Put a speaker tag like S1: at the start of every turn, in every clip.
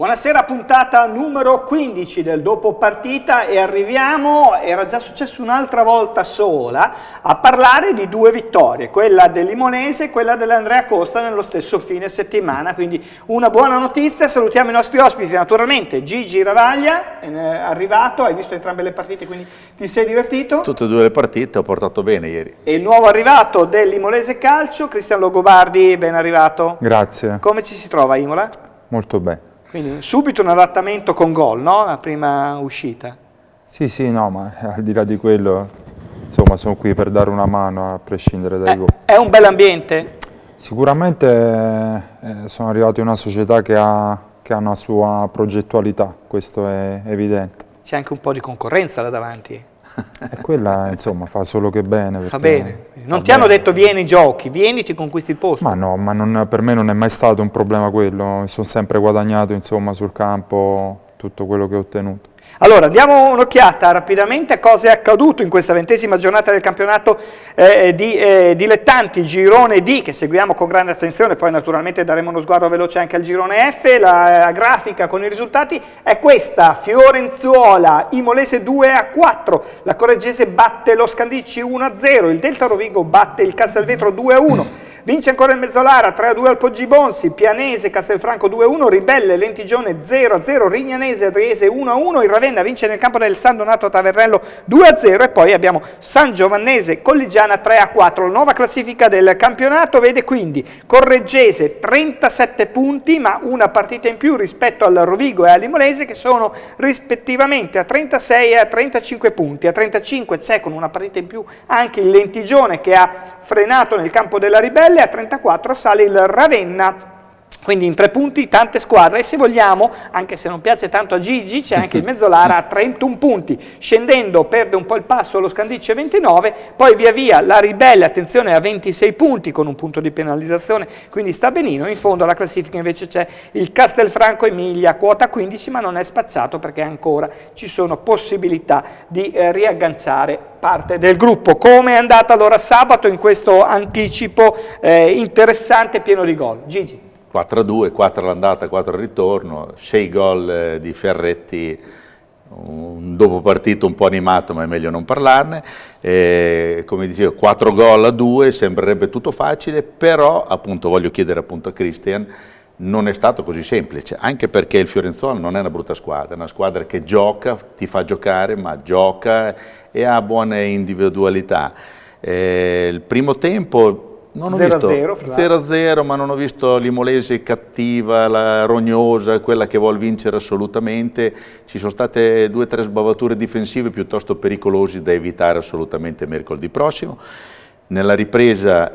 S1: Buonasera, puntata numero 15 del dopo partita e arriviamo, era già successo un'altra volta sola, a parlare di due vittorie, quella del Limonese e quella dell'Andrea Costa nello stesso fine settimana, quindi una buona notizia. Salutiamo i nostri ospiti naturalmente. Gigi Ravaglia, è arrivato, hai visto entrambe le partite, quindi ti sei divertito?
S2: Tutte e due le partite ho portato bene ieri.
S1: E il nuovo arrivato del Limonese Calcio, Cristian Longobardi, ben arrivato.
S3: Grazie.
S1: Come ci si trova a Imola?
S3: Molto bene.
S1: Quindi subito un adattamento con gol, no? La prima uscita.
S3: Sì, no, ma al di là di quello, insomma, sono qui per dare una mano a prescindere dai gol.
S1: È un bel ambiente?
S3: Sicuramente sono arrivato in una società che ha una sua progettualità, questo è evidente.
S1: C'è anche un po' di concorrenza là davanti.
S3: E quella, insomma, fa solo che bene.
S1: Fa bene. Non ti hanno detto vieni giochi, vieni ti conquisti il posto.
S3: Ma no, per me non è mai stato un problema quello, mi sono sempre guadagnato, insomma, sul campo tutto quello che ho ottenuto.
S1: Allora, diamo un'occhiata rapidamente a cosa è accaduto in questa 20ª giornata del campionato di dilettanti, girone D, che seguiamo con grande attenzione, poi naturalmente daremo uno sguardo veloce anche al girone F. La grafica con i risultati è questa: Fiorenzuola, Imolese 2-4, la Correggese batte lo Scandicci 1-0, il Delta Rovigo batte il Castelvetro 2-1, vince ancora il Mezzolara 3-2 al Poggibonsi, Pianese, Castelfranco 2-1, Ribelle, Lentigione 0-0, Rignanese, Adriese 1-1, il Ravenna vince nel campo del San Donato Taverrello 2-0 e poi abbiamo San Giovannese, Colligiana 3-4. La nuova classifica del campionato vede quindi Correggese 37 punti, ma una partita in più rispetto al Rovigo e all'Imolese, che sono rispettivamente a 36 e a 35 punti. A 35 c'è, con una partita in più, anche il Lentigione, che ha frenato nel campo della Ribelle. A 34 sale il Ravenna, quindi in 3 punti tante squadre, e se vogliamo, anche se non piace tanto a Gigi, c'è anche il Mezzolara a 31 punti, scendendo perde un po' il passo lo Scandicci a 29, poi via via la Ribelle, attenzione, a 26 punti con un punto di penalizzazione, quindi sta benino. In fondo alla classifica invece c'è il Castelfranco Emilia, quota 15, ma non è spacciato perché ancora ci sono possibilità di riagganciare parte del gruppo. Come è andata allora sabato in questo anticipo interessante, pieno di gol? Gigi.
S2: 4-2, 4 all'andata, 4 al ritorno, 6 gol di Ferretti, un dopo partito un po' animato, ma è meglio non parlarne. Come dicevo, 4 gol a 2, sembrerebbe tutto facile, però appunto voglio chiedere appunto a Cristian, non è stato così semplice, anche perché il Fiorenzuola non è una brutta squadra, è una squadra che gioca, ti fa giocare, ma gioca e ha buone individualità. Il primo tempo non ho visto 0-0, ma non ho visto l'Imolese cattiva, la rognosa, quella che vuole vincere assolutamente. Ci sono state 2 o 3 sbavature difensive piuttosto pericolose da evitare assolutamente mercoledì prossimo. Nella ripresa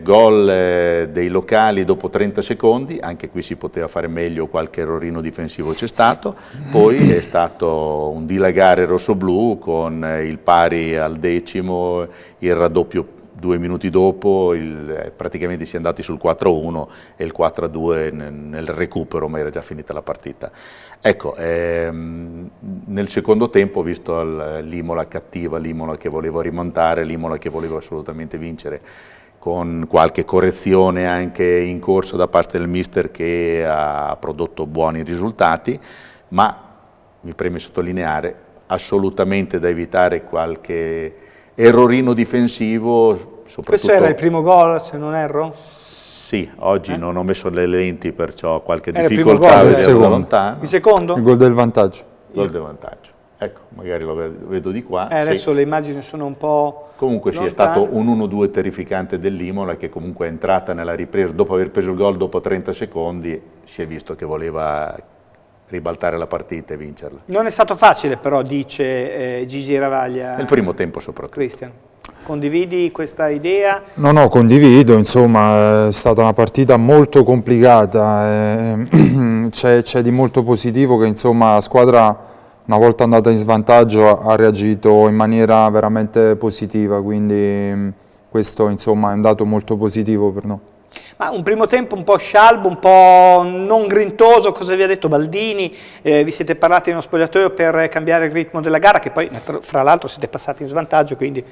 S2: gol dei locali dopo 30 secondi, anche qui si poteva fare meglio, qualche errorino difensivo c'è stato, poi è stato un dilagare rossoblù con il pari al 10°, il raddoppio 2 minuti dopo, praticamente si è andati sul 4-1 e il 4-2 nel recupero, ma era già finita la partita. Ecco, nel secondo tempo ho visto l'Imola cattiva, l'Imola che voleva rimontare, l'Imola che voleva assolutamente vincere, con qualche correzione anche in corso da parte del mister, che ha prodotto buoni risultati, ma mi preme sottolineare assolutamente da evitare qualche errorino difensivo, soprattutto.
S1: Questo era il primo gol, se non erro?
S2: Sì, oggi non ho messo le lenti, perciò qualche difficoltà a vederlo da lontano.
S1: Il secondo?
S3: Il gol del vantaggio.
S2: Il gol del vantaggio. Ecco, magari lo vedo di qua.
S1: Adesso
S2: sì.
S1: Le immagini sono un po'
S2: comunque
S1: lontane.
S2: Sì, è stato un 1-2 terrificante dell'Imola, che comunque è entrata nella ripresa, dopo aver preso il gol dopo 30 secondi, si è visto che voleva ribaltare la partita e vincerla.
S1: Non è stato facile però, dice Gigi Ravaglia.
S2: Nel primo tempo soprattutto.
S1: Cristian, condividi questa idea?
S3: No, condivido, insomma, è stata una partita molto complicata, c'è di molto positivo che, insomma, la squadra, una volta andata in svantaggio, ha reagito in maniera veramente positiva, quindi questo, insomma, è un dato molto positivo per noi.
S1: Ma un primo tempo un po' scialbo, un po' non grintoso, cosa vi ha detto Baldini? Vi siete parlati in uno spogliatoio per cambiare il ritmo della gara, che poi fra l'altro siete passati in svantaggio, quindi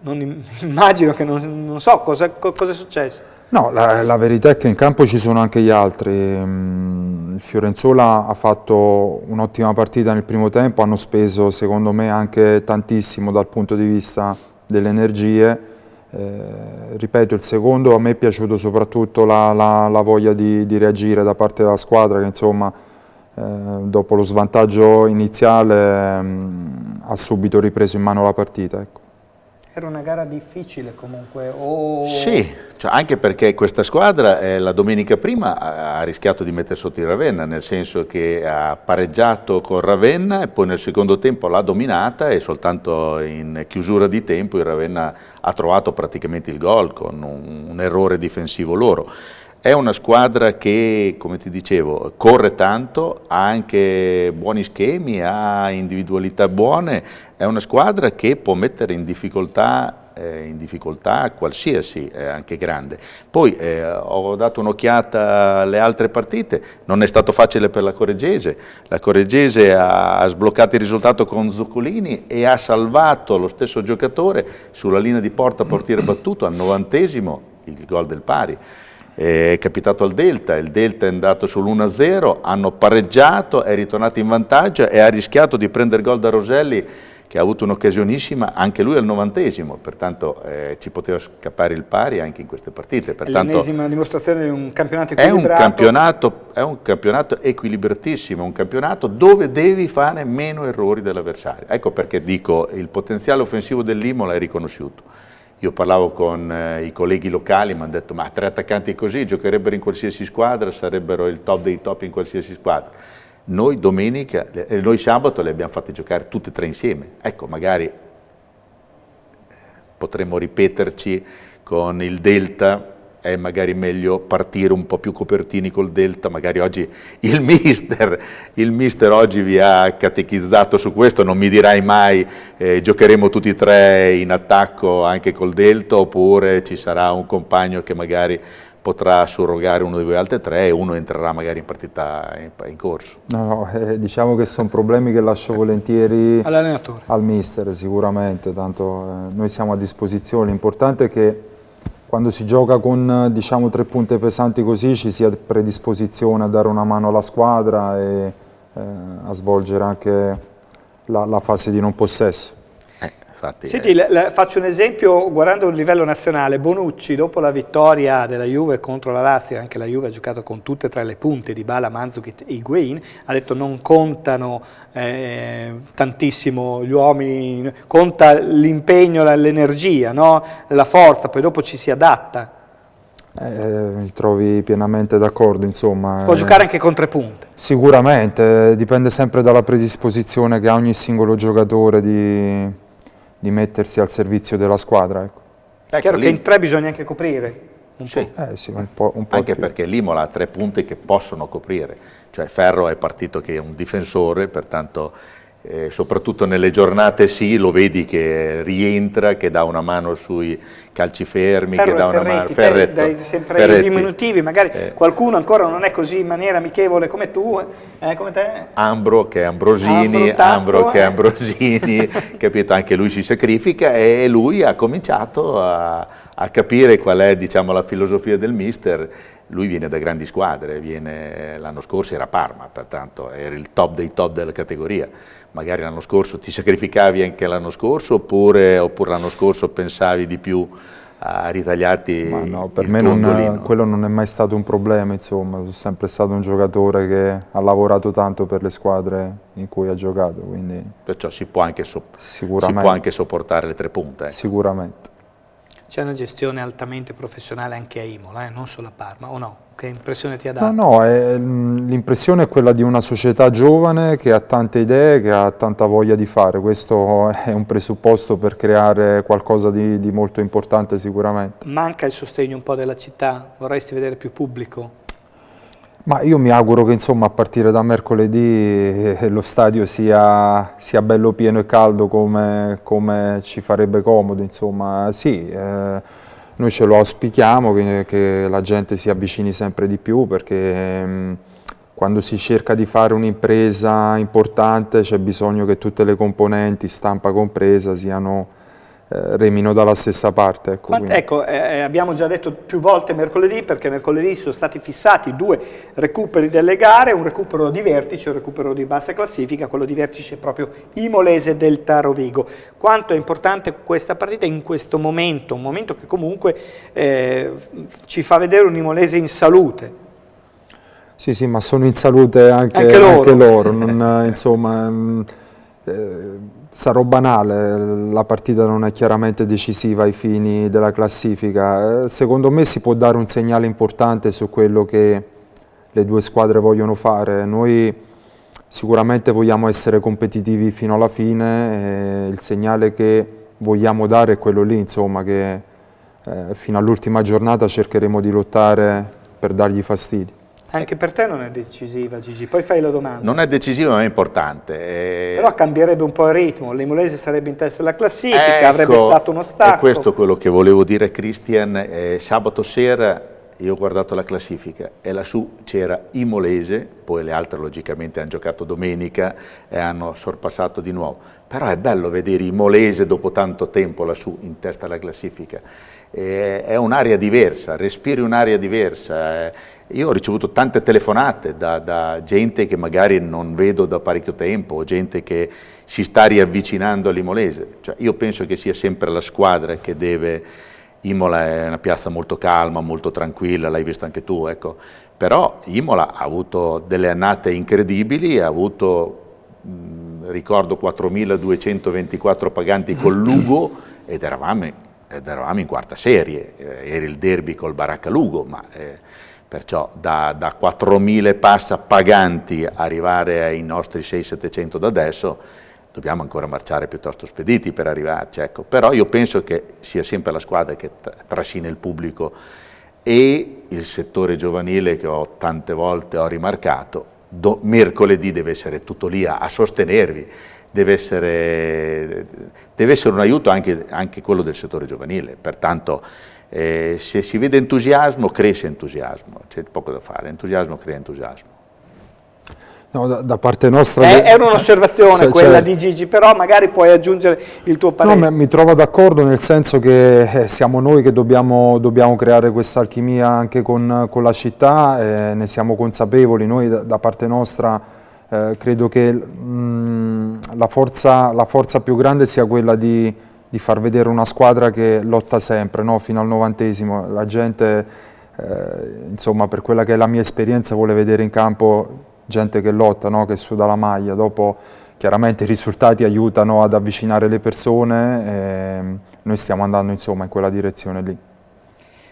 S1: non immagino che non so cosa è successo.
S3: No, la verità è che in campo ci sono anche gli altri. il Fiorenzuola ha fatto un'ottima partita nel primo tempo, hanno speso secondo me anche tantissimo dal punto di vista delle energie. Ripeto, il secondo a me è piaciuto soprattutto la voglia di reagire da parte della squadra che insomma dopo lo svantaggio iniziale ha subito ripreso in mano la partita. Ecco.
S1: Era una gara difficile comunque?
S2: Sì, cioè anche perché questa squadra la domenica prima ha rischiato di mettere sotto il Ravenna, nel senso che ha pareggiato con Ravenna e poi nel secondo tempo l'ha dominata e soltanto in chiusura di tempo il Ravenna ha trovato praticamente il gol con un errore difensivo loro. È una squadra che, come ti dicevo, corre tanto, ha anche buoni schemi, ha individualità buone, è una squadra che può mettere in difficoltà qualsiasi, anche grande. Poi ho dato un'occhiata alle altre partite, non è stato facile per la Correggese ha sbloccato il risultato con Zoccolini e ha salvato lo stesso giocatore sulla linea di porta portiere battuto al 90esimo, il gol del pari. È capitato al Delta, il Delta è andato sull'1-0, hanno pareggiato, è ritornato in vantaggio e ha rischiato di prendere gol da Roselli che ha avuto un'occasionissima, anche lui al 90esimo, pertanto ci poteva scappare il pari anche in queste partite.
S1: L'ennesima dimostrazione di un campionato equilibrato.
S2: È un campionato equilibratissimo, un campionato dove devi fare meno errori dell'avversario. Ecco perché dico, il potenziale offensivo dell'Imola è riconosciuto. Io parlavo con i colleghi locali, mi hanno detto ma 3 attaccanti così giocherebbero in qualsiasi squadra, sarebbero il top dei top in qualsiasi squadra. Noi sabato li abbiamo fatti giocare tutti e 3 insieme. Ecco, magari potremmo ripeterci con il Delta, è magari meglio partire un po' più copertini col Delta, magari oggi il mister oggi vi ha catechizzato su questo, non mi dirai mai giocheremo tutti e 3 in attacco anche col Delta, oppure ci sarà un compagno che magari potrà surrogare uno di voi altri 3 e uno entrerà magari in partita in corso.
S3: No, diciamo che sono problemi che lascio volentieri
S1: all'allenatore,
S3: al mister sicuramente, tanto noi siamo a disposizione, l'importante è che quando si gioca con diciamo 3 punte pesanti così ci sia predisposizione a dare una mano alla squadra e a svolgere anche la fase di non possesso.
S1: Infatti, senti, faccio un esempio guardando il livello nazionale. Bonucci dopo la vittoria della Juve contro la Lazio, anche la Juve ha giocato con tutte e 3 le punte, Dybala, Mandzukic e Higuain, ha detto non contano tantissimo gli uomini, conta l'impegno, l'energia, no? La forza, poi dopo ci si adatta.
S3: Mi trovi pienamente d'accordo, insomma.
S1: Può giocare anche con 3 punte.
S3: Sicuramente, dipende sempre dalla predisposizione che ha ogni singolo giocatore di mettersi al servizio della squadra. Ecco.
S1: È chiaro che in 3 bisogna anche coprire.
S2: Sì,
S3: un po'
S2: anche perché l'Imola ha 3 punti che possono coprire, cioè Ferro è partito che è un difensore, pertanto soprattutto nelle giornate lo vedi che rientra, che dà una mano sui calci fermi,
S1: Ferro
S2: che dà una mano
S1: dai sempre i diminutivi, magari qualcuno ancora non è così in maniera amichevole come tu, come te.
S2: Ambro che è Ambrosini, capito? Anche lui si sacrifica e lui ha cominciato a capire qual è, diciamo, la filosofia del mister. Lui viene da grandi squadre, l'anno scorso era Parma, pertanto era il top dei top della categoria. Magari l'anno scorso ti sacrificavi anche l'anno scorso oppure l'anno scorso pensavi di più a ritagliarti
S3: Ma no, per me quello non è mai stato un problema, insomma, sono sempre stato un giocatore che ha lavorato tanto per le squadre in cui ha giocato, quindi
S2: perciò si può anche sopportare le 3 punte.
S3: Sicuramente.
S1: C'è una gestione altamente professionale anche a Imola, non solo a Parma, o no? Che impressione ti ha dato?
S3: No, l'impressione è quella di una società giovane che ha tante idee, che ha tanta voglia di fare. Questo è un presupposto per creare qualcosa di molto importante sicuramente.
S1: Manca il sostegno un po' della città? Vorresti vedere più pubblico?
S3: Ma io mi auguro che insomma a partire da mercoledì lo stadio sia bello pieno e caldo come ci farebbe comodo, insomma sì, noi ce lo auspichiamo che la gente si avvicini sempre di più perché quando si cerca di fare un'impresa importante c'è bisogno che tutte le componenti, stampa compresa, siano remino dalla stessa parte. Ecco,
S1: Ecco, abbiamo già detto più volte mercoledì, perché mercoledì sono stati fissati 2 recuperi delle gare, un recupero di vertice, un recupero di bassa classifica, quello di vertice è proprio Imolese del Tarovigo. Quanto è importante questa partita in questo momento, un momento che comunque ci fa vedere un Imolese in salute.
S3: Sì, sì, ma sono in salute anche loro. Non, insomma, sarò banale, la partita non è chiaramente decisiva ai fini della classifica. Secondo me si può dare un segnale importante su quello che le 2 squadre vogliono fare. Noi sicuramente vogliamo essere competitivi fino alla fine, il segnale che vogliamo dare è quello lì, insomma, che fino all'ultima giornata cercheremo di lottare per dargli fastidio.
S1: Anche per te non è decisiva, Gigi, poi fai la domanda.
S2: Non è decisiva ma è importante.
S1: Però cambierebbe un po' il ritmo, l'Imolese sarebbe in testa alla classifica, avrebbe stato uno stacco.
S2: E questo è quello che volevo dire a Christian. Sabato sera io ho guardato la classifica e lassù c'era Imolese, poi le altre logicamente hanno giocato domenica e hanno sorpassato di nuovo. Però è bello vedere Imolese dopo tanto tempo lassù in testa alla classifica. È un'area diversa, respiri un'area diversa. Io ho ricevuto tante telefonate da gente che magari non vedo da parecchio tempo, o gente che si sta riavvicinando all'Imolese. Cioè, io penso che sia sempre la squadra che deve. Imola è una piazza molto calma, molto tranquilla, l'hai visto anche tu, ecco. Però Imola ha avuto delle annate incredibili, ha avuto, ricordo, 4.224 paganti col Lugo ed eravamo in quarta serie, era il derby col Baracca Lugo, ma perciò da 4.000 passa paganti arrivare ai nostri 600-700 da adesso, dobbiamo ancora marciare piuttosto spediti per arrivarci, ecco. Però io penso che sia sempre la squadra che trascina il pubblico e il settore giovanile che tante volte ho rimarcato, mercoledì deve essere tutto lì a sostenervi, deve essere un aiuto anche quello del settore giovanile, pertanto se si vede entusiasmo cresce entusiasmo, c'è poco da fare, entusiasmo crea entusiasmo.
S3: No, da parte nostra...
S1: È un'osservazione quella
S3: certo.
S1: di Gigi, però magari puoi aggiungere il tuo parere.
S3: No, mi trovo d'accordo nel senso che siamo noi che dobbiamo creare questa alchimia anche con la città, ne siamo consapevoli, noi da parte nostra credo che la forza più grande sia quella di far vedere una squadra che lotta sempre, no? Fino al 90esimo. La gente, insomma, per quella che è la mia esperienza, vuole vedere in campo gente che lotta, no? Che suda la maglia. Dopo chiaramente i risultati aiutano ad avvicinare le persone e noi stiamo andando, insomma, in quella direzione lì.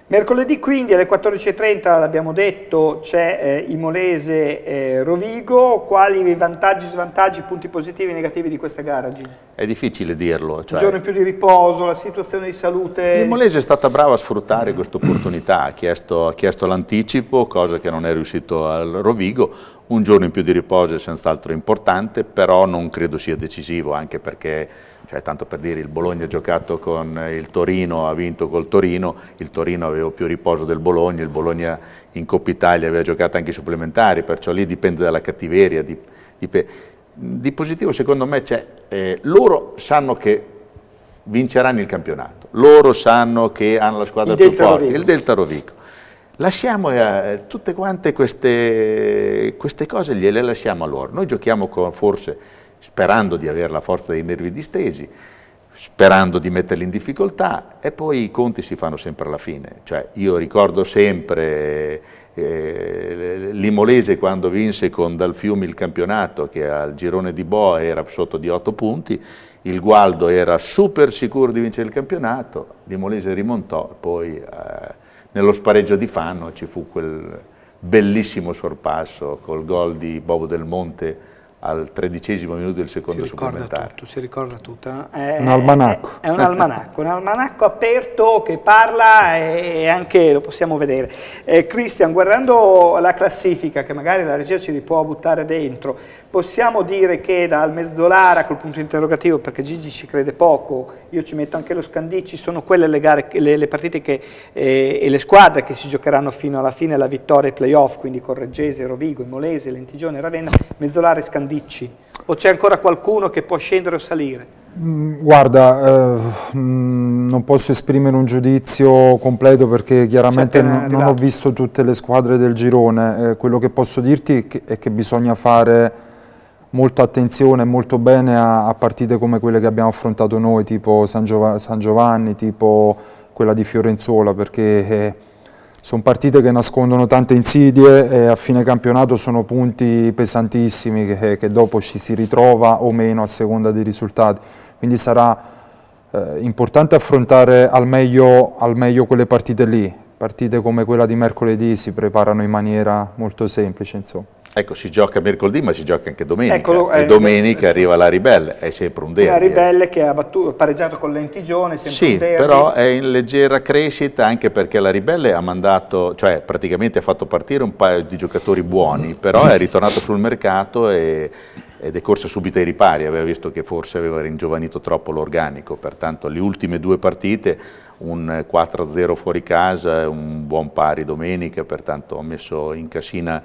S1: Mercoledì quindi alle 14:30, l'abbiamo detto, c'è Imolese Rovigo. Quali vantaggi, svantaggi, punti positivi e negativi di questa gara, Gigi?
S2: È difficile dirlo.
S1: Un giorno in più di riposo, la situazione di salute...
S2: L'Imolese è stata brava a sfruttare questa opportunità, ha chiesto l'anticipo, cosa che non è riuscito al Rovigo. Un giorno in più di riposo è senz'altro importante, però non credo sia decisivo, anche perché, cioè, tanto per dire, il Bologna ha giocato con il Torino, ha vinto col Torino, il Torino aveva più riposo del Bologna, il Bologna in Coppa Italia aveva giocato anche i supplementari, perciò lì dipende dalla cattiveria. Di positivo secondo me c'è, loro sanno che vinceranno il campionato, loro sanno che hanno la squadra più forte, il Delta Rovigo. Lasciamo tutte quante queste cose, gliele lasciamo a loro. Noi giochiamo forse sperando di avere la forza dei nervi distesi, sperando di metterli in difficoltà, e poi i conti si fanno sempre alla fine. Cioè, io ricordo sempre l'Imolese quando vinse con Dalfiumi il campionato, che al girone di Boa era sotto di 8 punti, il Gualdo era super sicuro di vincere il campionato, l'Imolese rimontò, poi nello spareggio di Fano ci fu quel bellissimo sorpasso col gol di Bobo Del Monte al 13° minuto del secondo supplementare.
S1: Si ricorda tutto.
S3: Un almanacco.
S1: È un almanacco aperto che parla e anche lo possiamo vedere. Christian, guardando la classifica, che magari la regia ci può buttare dentro, possiamo dire che dal Mezzolara, col punto interrogativo, perché Gigi ci crede poco, io ci metto anche lo Scandicci, sono quelle le gare, le partite e le squadre che si giocheranno fino alla fine, la vittoria e playoff, quindi Correggese, Rovigo, Imolese, Lentigione, Ravenna, Mezzolara e Scandicci. O c'è ancora qualcuno che può scendere o salire?
S3: Guarda, non posso esprimere un giudizio completo perché chiaramente non ho visto tutte le squadre del girone. Quello che posso dirti è che bisogna fare molta attenzione e molto bene a partite come quelle che abbiamo affrontato noi, tipo San Giovanni, tipo quella di Fiorenzuola, perché sono partite che nascondono tante insidie e a fine campionato sono punti pesantissimi che dopo ci si ritrova o meno a seconda dei risultati. Quindi sarà importante affrontare al meglio quelle partite lì. Partite come quella di mercoledì si preparano in maniera molto semplice, insomma.
S2: Ecco, si gioca mercoledì ma si gioca anche domenica, e domenica arriva la Ribelle, è sempre un derby.
S1: La Ribelle che ha pareggiato con l'Entigione, sempre
S2: sì,
S1: un derby.
S2: però è in leggera crescita anche perché la Ribelle ha mandato, cioè praticamente ha fatto partire un paio di giocatori buoni, però è ritornato sul mercato ed è corsa subito ai ripari, aveva visto che forse aveva ringiovanito troppo l'organico, pertanto le ultime 2 partite, un 4-0 fuori casa e un buon pari domenica, pertanto ha messo in cascina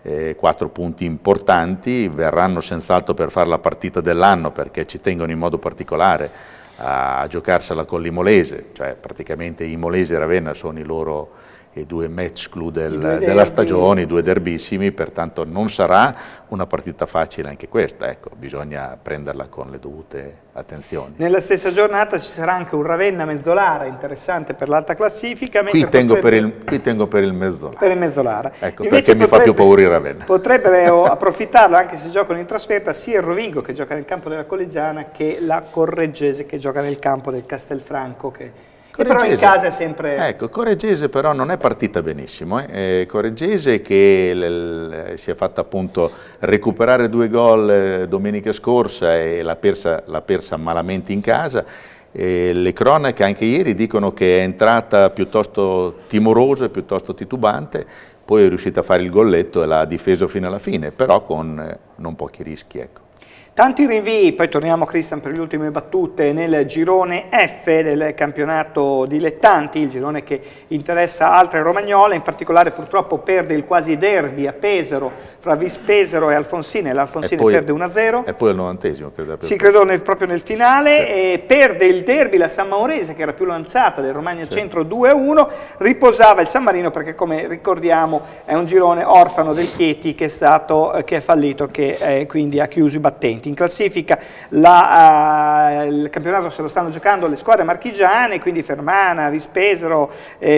S2: 4 punti importanti, verranno senz'altro per fare la partita dell'anno perché ci tengono in modo particolare a giocarsela con l'Imolese, cioè praticamente Imolese e Ravenna sono i 2 match clou della stagione, i 2 derbissimi, pertanto non sarà una partita facile anche questa, ecco, bisogna prenderla con le dovute attenzioni.
S1: Nella stessa giornata ci sarà anche un Ravenna Mezzolara interessante per l'alta classifica.
S2: Qui tengo per il Mezzolara.
S1: Per il Mezzolara.
S2: Ecco, perché mi fa più paura il Ravenna.
S1: Potrebbero approfittarlo anche se giocano in trasferta sia il Rovigo che gioca nel campo della Collegiana che la Correggese che gioca nel campo del Castelfranco che però in casa è sempre...
S2: Ecco, Correggese però non è partita benissimo. Correggese che si è fatta appunto recuperare 2 gol domenica scorsa e l'ha persa malamente in casa. Le cronache anche ieri dicono che è entrata piuttosto timorosa, piuttosto titubante, poi è riuscita a fare il golletto e l'ha difeso fino alla fine, però con non pochi rischi, ecco.
S1: Tanti rinvii, poi torniamo Cristian per le ultime battute, nel girone F del campionato dilettanti, il girone che interessa altre romagnole, in particolare purtroppo perde il quasi derby a Pesaro, fra Vispesaro e Alfonsine, l'Alfonsine perde 1-0.
S2: E poi al 90esimo, credo.
S1: Sì, credo proprio nel finale, sì. E perde il derby la San Maurese, che era più lanciata del Romagna Centro 2-1, riposava il San Marino perché come ricordiamo è un girone orfano del Chieti che è fallito, che quindi ha chiuso i battenti. In classifica il campionato se lo stanno giocando le squadre marchigiane, quindi Fermana, Vispesaro,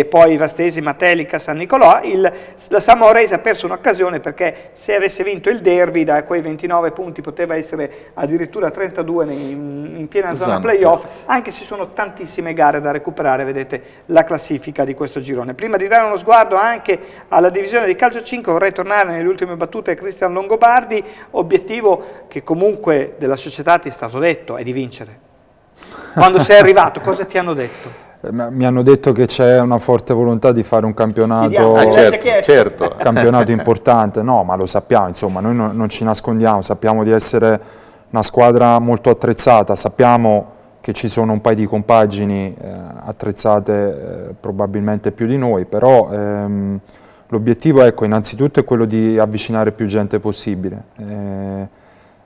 S1: poi Vastesi, Matelica, San Nicolò. La San Maurese ha perso un'occasione perché se avesse vinto il derby da quei 29 punti poteva essere addirittura 32 in piena zona playoff, anche se ci sono tantissime gare da recuperare, vedete la classifica di questo girone. Prima di dare uno sguardo anche alla divisione di calcio 5 vorrei tornare nelle ultime battute a Cristian Longobardi, obiettivo che comunque della società ti è stato detto è di vincere. Quando sei arrivato cosa ti hanno detto?
S3: Mi hanno detto che c'è una forte volontà di fare un campionato,
S2: certo.
S3: campionato importante, no, ma lo sappiamo, insomma, noi non ci nascondiamo, sappiamo di essere una squadra molto attrezzata, sappiamo che ci sono un paio di compagini attrezzate probabilmente più di noi, però l'obiettivo, ecco, innanzitutto è quello di avvicinare più gente possibile.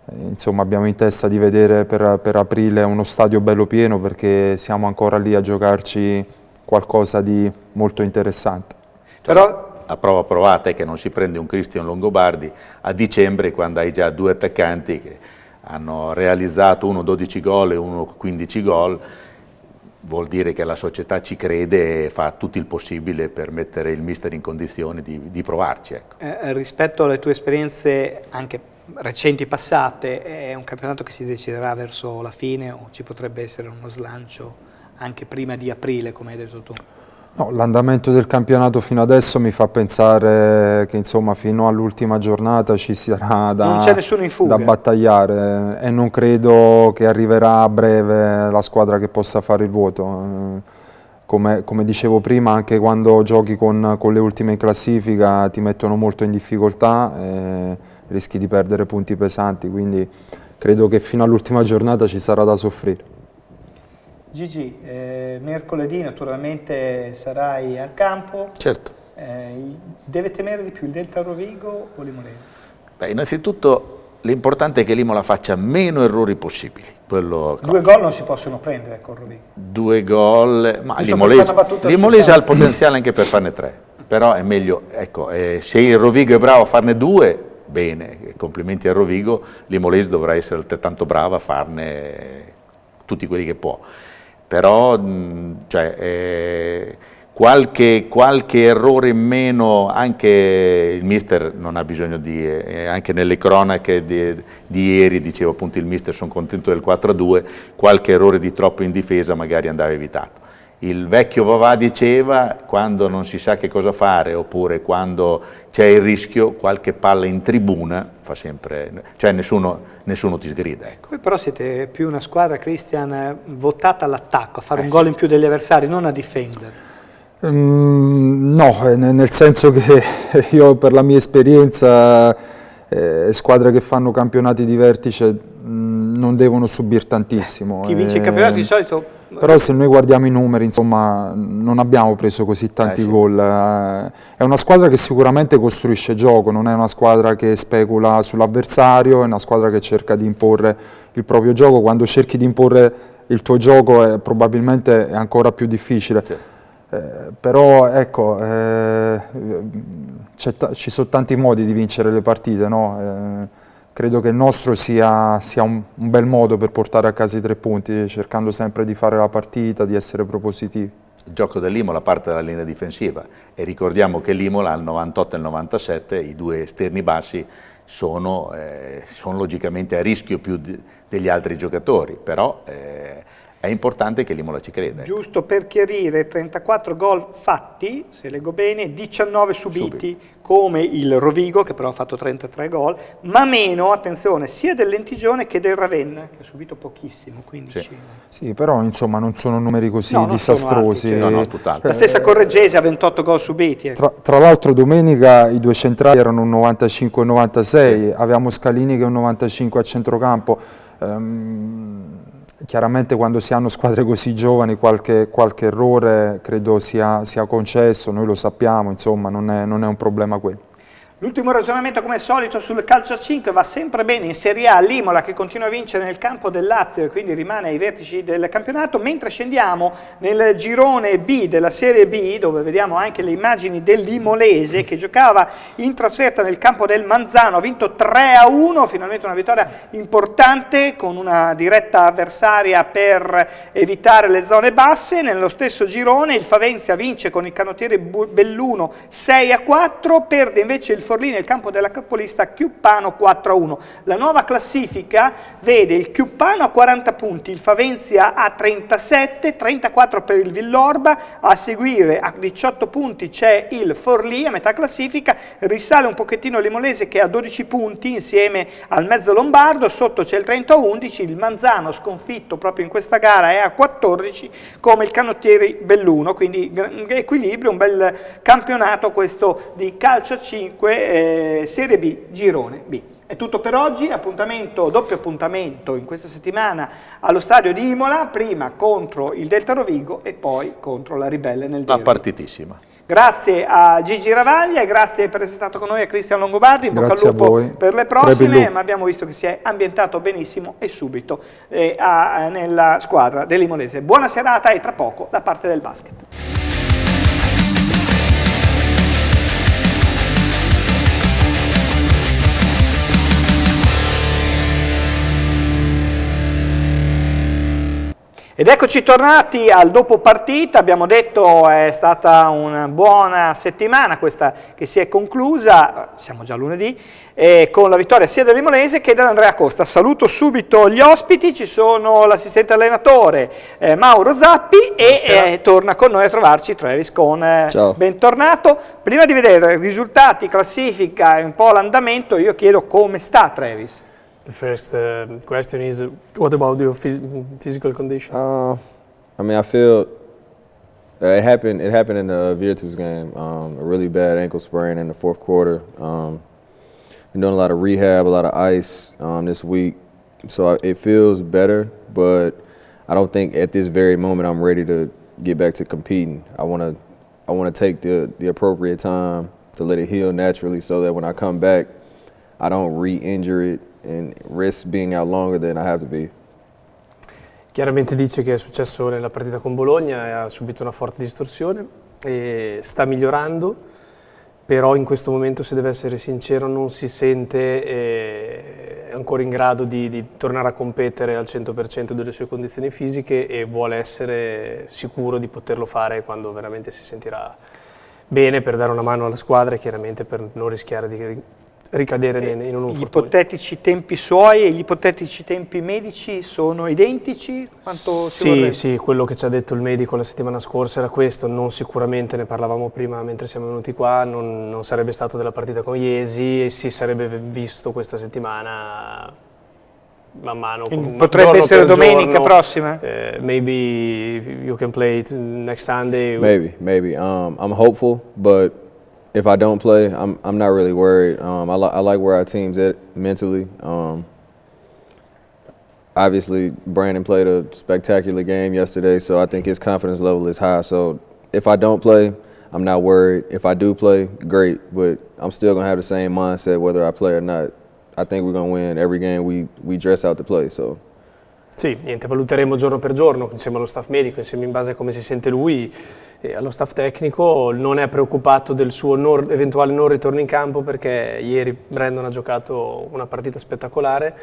S3: Insomma, abbiamo in testa di vedere per aprile uno stadio bello pieno perché siamo ancora lì a giocarci qualcosa di molto interessante.
S1: Però
S2: la prova provata è che non si prende un Cristian Longobardi a dicembre quando hai già 2 attaccanti che hanno realizzato uno 12 gol e uno 15 gol, vuol dire che la società ci crede e fa tutto il possibile per mettere il mister in condizione di provarci. Ecco.
S1: Rispetto alle tue esperienze anche recenti passate, è un campionato che si deciderà verso la fine o ci potrebbe essere uno slancio anche prima di aprile, come hai detto tu?
S3: No, l'andamento del campionato fino adesso mi fa pensare che insomma fino all'ultima giornata ci sarà
S1: non c'è nessuno in fuga,
S3: da battagliare e non credo che arriverà a breve la squadra che possa fare il voto. Come dicevo prima, anche quando giochi con le ultime in classifica ti mettono molto in difficoltà, rischi di perdere punti pesanti, quindi credo che fino all'ultima giornata ci sarà da soffrire.
S1: Gigi, mercoledì naturalmente sarai al campo.
S2: Certo.
S1: Deve temere di più il Delta Rovigo o l'Imolese?
S2: Beh, innanzitutto l'importante è che l'Imola faccia meno errori possibili. Due
S1: gol non si possono prendere con Rovigo.
S2: 2 gol, ma l'Imolese ha il potenziale anche per farne 3, però è meglio, ecco, se il Rovigo è bravo a farne 2, bene, complimenti a Rovigo, l'Imolese dovrà essere altrettanto brava a farne tutti quelli che può, però qualche errore in meno, anche il mister non ha bisogno di, anche nelle cronache di ieri dicevo appunto il mister sono contento del 4-2, qualche errore di troppo in difesa magari andava evitato. Il vecchio Vavà diceva quando non si sa che cosa fare oppure quando c'è il rischio, qualche palla in tribuna fa sempre, cioè nessuno ti sgrida. Ecco.
S1: Voi però siete più una squadra, Christian, votata all'attacco, a fare un gol in più degli avversari, non a difendere.
S3: No, nel senso che io per la mia esperienza squadre che fanno campionati di vertice non devono subire tantissimo.
S1: Chi vince il campionato di solito...
S3: Però se noi guardiamo i numeri, insomma, non abbiamo preso così tanti gol. È una squadra che sicuramente costruisce gioco, non è una squadra che specula sull'avversario, è una squadra che cerca di imporre il proprio gioco. Quando cerchi di imporre il tuo gioco probabilmente è ancora più difficile. Certo. Però ecco, ci sono tanti modi di vincere le partite, no? Credo che il nostro sia un bel modo per portare a casa i 3 punti, cercando sempre di fare la partita, di essere propositivi.
S2: Il gioco dell'Imola parte dalla linea difensiva e ricordiamo che l'Imola al 98 e al 97, i 2 esterni bassi, sono logicamente a rischio più degli altri giocatori, però è importante che l'Imola ci creda.
S1: Giusto per chiarire, 34 gol fatti, se leggo bene, 19 subiti, come il Rovigo, che però ha fatto 33 gol, ma meno, attenzione, sia del Lentigione che del Ravenna, che ha subito pochissimo, 15.
S3: Sì, però insomma non sono numeri così disastrosi.
S1: Alti, cioè, la stessa Correggese ha 28 gol subiti.
S3: Tra l'altro domenica i 2 centrali erano un 95 e 96, avevamo Scalini che è un 95 a centrocampo. Chiaramente quando si hanno squadre così giovani qualche errore credo sia concesso, noi lo sappiamo, insomma non è un problema quello.
S1: L'ultimo ragionamento come al solito sul calcio a 5 va sempre bene in Serie A, l'Imola che continua a vincere nel campo del Lazio e quindi rimane ai vertici del campionato, mentre scendiamo nel girone B della Serie B dove vediamo anche le immagini dell'Imolese che giocava in trasferta nel campo del Manzano, ha vinto 3-1, finalmente una vittoria importante con una diretta avversaria per evitare le zone basse. Nello stesso girone il Favenzia vince con il canottiere Belluno 6-4, perde invece il Forlì nel campo della capolista Chiuppano 4-1. La nuova classifica vede il Chiuppano a 40 punti, il Favenzia a 37, 34 per il Villorba, a seguire a 18 punti c'è il Forlì a metà classifica, risale un pochettino l'Imolese che ha 12 punti insieme al mezzo lombardo, sotto c'è il 30-11, il Manzano sconfitto proprio in questa gara è a 14 come il canottieri Belluno, quindi equilibrio, un bel campionato questo di calcio a 5 Serie B, Girone B. È tutto per oggi, doppio appuntamento in questa settimana allo stadio di Imola, prima contro il Delta Rovigo e poi contro la Ribelle nel derby.
S2: Una partitissima.
S1: Grazie a Gigi Ravaglia e grazie per essere stato con noi a Cristian Longobardi, in bocca al lupo per le prossime, ma abbiamo visto che si è ambientato benissimo e subito nella squadra dell'Imolese. Buona serata e tra poco da parte del basket. Ed eccoci tornati al dopo partita, abbiamo detto è stata una buona settimana questa che si è conclusa, siamo già lunedì, con la vittoria sia dell'Imolese che dell'Andrea Costa. Saluto subito gli ospiti, ci sono l'assistente allenatore Mauro Zappi e torna con noi a trovarci Travis Cohn.
S4: Ciao.
S1: Bentornato. Prima di vedere risultati, classifica e un po' l'andamento, io chiedo come sta Travis.
S4: The first question is, what about your physical condition?
S5: I mean, I feel it happened in the Virtus game. A really bad ankle sprain in the fourth quarter. Been doing a lot of rehab, a lot of ice this week, so it feels better. But I don't think at this very moment I'm ready to get back to competing. I want to take the appropriate time to let it heal naturally, so that when I come back, I don't re-injure it and risk being out longer than I have to be.
S4: Chiaramente dice che è successo nella partita con Bologna e ha subito una forte distorsione e sta migliorando, però in questo momento, se deve essere sincero, non si sente ancora in grado di tornare a competere al 100% delle sue condizioni fisiche e vuole essere sicuro di poterlo fare quando veramente si sentirà bene, per dare una mano alla squadra e chiaramente per non rischiare di ricadere in un
S1: Gli
S4: infortunio.
S1: ipotetici tempi suoi e gli ipotetici tempi medici sono identici? Quanto si vorrebbe?
S4: Sì, quello che ci ha detto il medico la settimana scorsa era questo, non sicuramente, ne parlavamo prima mentre siamo venuti qua, non sarebbe stato della partita con Iesi e si sarebbe visto questa settimana man mano.
S1: Potrebbe essere domenica prossima?
S4: Maybe you can play next Sunday.
S5: Maybe. I'm hopeful, but if I don't play, I'm not really worried. I like where our team's at mentally. Obviously, Brandon played a spectacular game yesterday, so I think his confidence level is high. So if I don't play, I'm not worried. If I do play, great, but I'm still going to have the same mindset whether I play or not. I think we're going to win every game we dress out to play. So.
S4: Sì, niente, valuteremo giorno per giorno insieme allo staff medico, insieme in base a come si sente lui e allo staff tecnico. Non è preoccupato del suo eventuale non ritorno in campo perché ieri Brandon ha giocato una partita spettacolare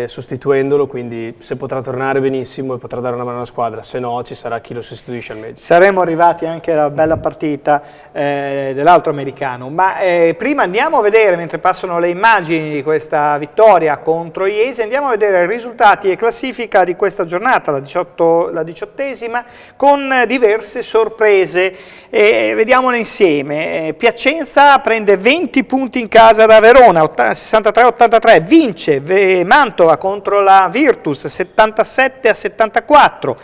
S4: sostituendolo, quindi se potrà tornare benissimo e potrà dare una mano alla squadra, se no ci sarà chi lo sostituisce al meglio.
S1: Saremo arrivati anche alla bella partita dell'altro americano, ma prima andiamo a vedere, mentre passano le immagini di questa vittoria contro Iesi, andiamo a vedere i risultati e classifica di questa giornata, la 18esima, con diverse sorprese. Vediamole insieme. Piacenza prende 20 punti in casa da Verona, 63-83, vince Mantova contro la Virtus 77-74,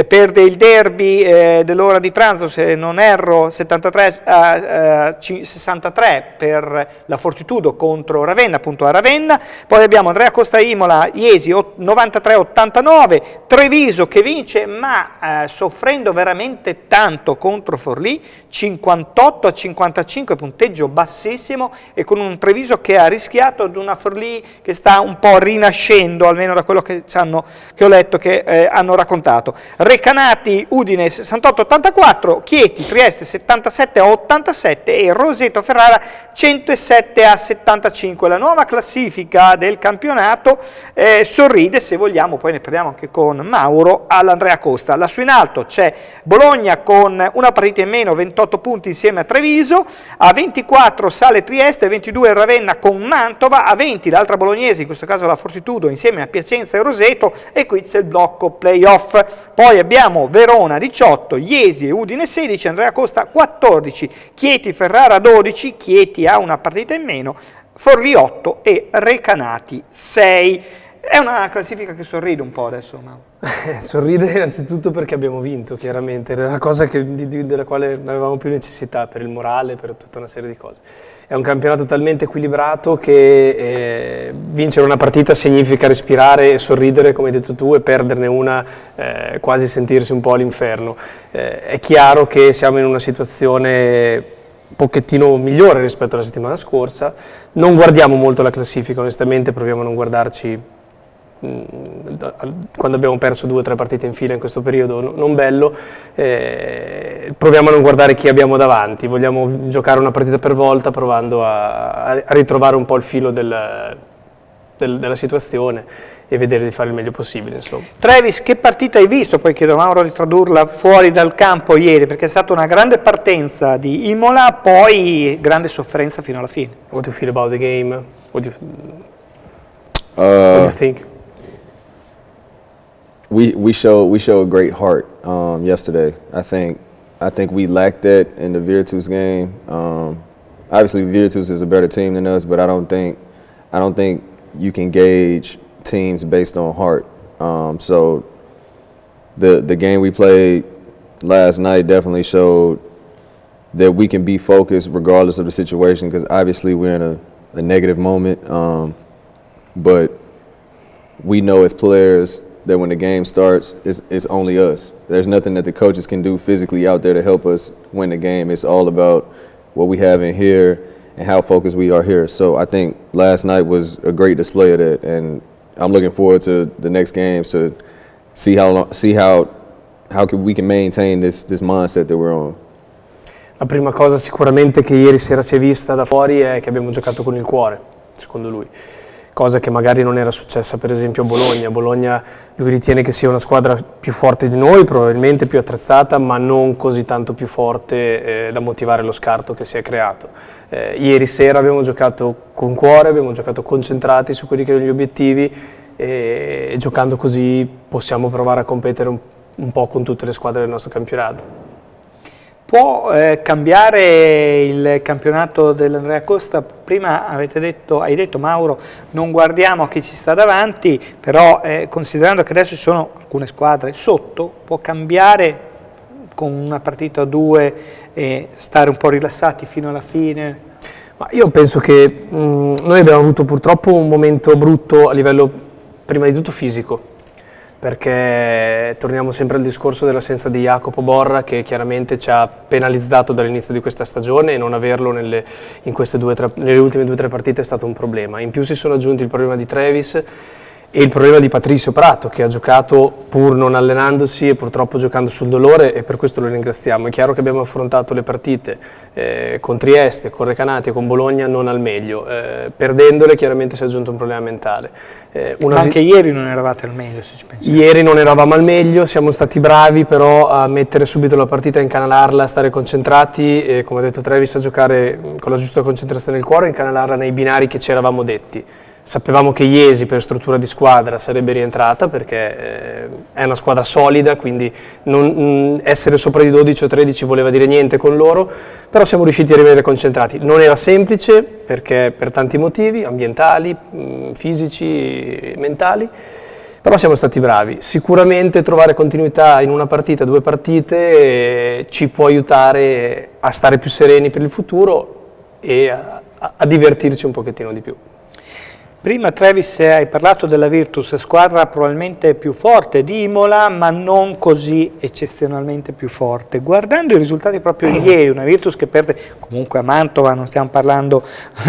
S1: perde il derby dell'ora di pranzo, se non erro, 73-63 per la Fortitudo contro Ravenna, appunto a Ravenna. Poi abbiamo Andrea Costa Imola, Iesi 93-89, Treviso che vince ma soffrendo veramente tanto contro Forlì, 58-55, punteggio bassissimo, e con un Treviso che ha rischiato ad una Forlì che sta un po' rinascendo, almeno da quello che ho letto che hanno raccontato. Recanati Udine 68-84, Chieti Trieste 77-87 e Roseto Ferrara 107-75. La nuova classifica del campionato sorride, se vogliamo, poi ne parliamo anche con Mauro, all'Andrea Costa. Lassù in alto c'è Bologna con una partita in meno, 28 punti insieme a Treviso, a 24 sale Trieste, 22 Ravenna con Mantova, a 20 l'altra bolognese, in questo caso la Fortitudo, insieme a Piacenza e Roseto, e qui c'è il blocco playoff. Poi abbiamo Verona 18, Iesi e Udine 16, Andrea Costa 14, Chieti Ferrara 12, Chieti ha una partita in meno, Forlì 8 e Recanati 6. È una classifica che sorride un po' adesso, Mauro.
S4: Sorride innanzitutto perché abbiamo vinto, chiaramente, era la cosa della quale avevamo più necessità, per il morale, per tutta una serie di cose. È un campionato talmente equilibrato che vincere una partita significa respirare e sorridere, come hai detto tu, e perderne una quasi sentirsi un po' all'inferno. È chiaro che siamo in una situazione un pochettino migliore rispetto alla settimana scorsa, non guardiamo molto la classifica, onestamente proviamo a non guardarci quando abbiamo perso 2 o 3 partite in fila in questo periodo non bello, proviamo a non guardare chi abbiamo davanti, vogliamo giocare una partita per volta provando a ritrovare un po' il filo della situazione e vedere di fare il meglio possibile, insomma.
S1: Travis, che partita hai visto? Poi chiedo a Mauro di tradurla fuori dal campo ieri, perché è stata una grande partenza di Imola, poi grande sofferenza fino alla fine.
S4: What do you feel about the game? What do you think?
S5: We showed great heart yesterday. I think we lacked that in the Virtus game. Obviously, Virtus is a better team than us, but I don't think you can gauge teams based on heart. So the game we played last night definitely showed that we can be focused regardless of the situation, because obviously we're in a negative moment, but we know as players that when the game starts, it's only us. There's nothing that the coaches can do physically out there to help us win the game. It's all about what we have in here and how focused we are here. So I think last night was a great display of that, and I'm looking forward to the next games to see how we can maintain this mindset that we're on.
S4: La prima cosa sicuramente che ieri sera si è vista da fuori è che abbiamo giocato con il cuore, secondo lui, cosa che magari non era successa per esempio a Bologna. Bologna lui ritiene che sia una squadra più forte di noi, probabilmente più attrezzata, ma non così tanto più forte da motivare lo scarto che si è creato. Ieri sera abbiamo giocato con cuore, abbiamo giocato concentrati su quelli che erano gli obiettivi e giocando così possiamo provare a competere un po' con tutte le squadre del nostro campionato.
S1: Può cambiare il campionato dell'Andrea Costa? Prima hai detto Mauro, non guardiamo a chi ci sta davanti, però considerando che adesso ci sono alcune squadre sotto, può cambiare con una partita o due e stare un po' rilassati fino alla fine?
S4: Ma io penso che noi abbiamo avuto purtroppo un momento brutto a livello prima di tutto fisico, perché torniamo sempre al discorso dell'assenza di Jacopo Borra, che chiaramente ci ha penalizzato dall'inizio di questa stagione, e non averlo nelle ultime 2-3 partite è stato un problema. In più si sono aggiunti il problema di Travis e il problema di Patricio Prato, che ha giocato pur non allenandosi e purtroppo giocando sul dolore, e per questo lo ringraziamo. È chiaro che abbiamo affrontato le partite con Trieste, con Recanati e con Bologna non al meglio, perdendole chiaramente si è aggiunto un problema mentale.
S1: Ma anche ieri non eravate al meglio, se ci pensate.
S4: Ieri non eravamo al meglio, siamo stati bravi però a mettere subito la partita, a incanalarla, a stare concentrati e, come ha detto Travis, a giocare con la giusta concentrazione nel cuore, incanalarla nei binari che ci eravamo detti. Sapevamo che Iesi per struttura di squadra sarebbe rientrata perché è una squadra solida, quindi essere sopra di 12 o 13 voleva dire niente con loro, però siamo riusciti a rimanere concentrati. Non era semplice perché per tanti motivi, ambientali, fisici, mentali, però siamo stati bravi. Sicuramente trovare continuità in una partita, 2 partite ci può aiutare a stare più sereni per il futuro e a divertirci un pochettino di più.
S1: Prima Travis hai parlato della Virtus, squadra probabilmente più forte di Imola, ma non così eccezionalmente più forte. Guardando i risultati proprio di ieri, una Virtus che perde comunque a Mantova, non stiamo parlando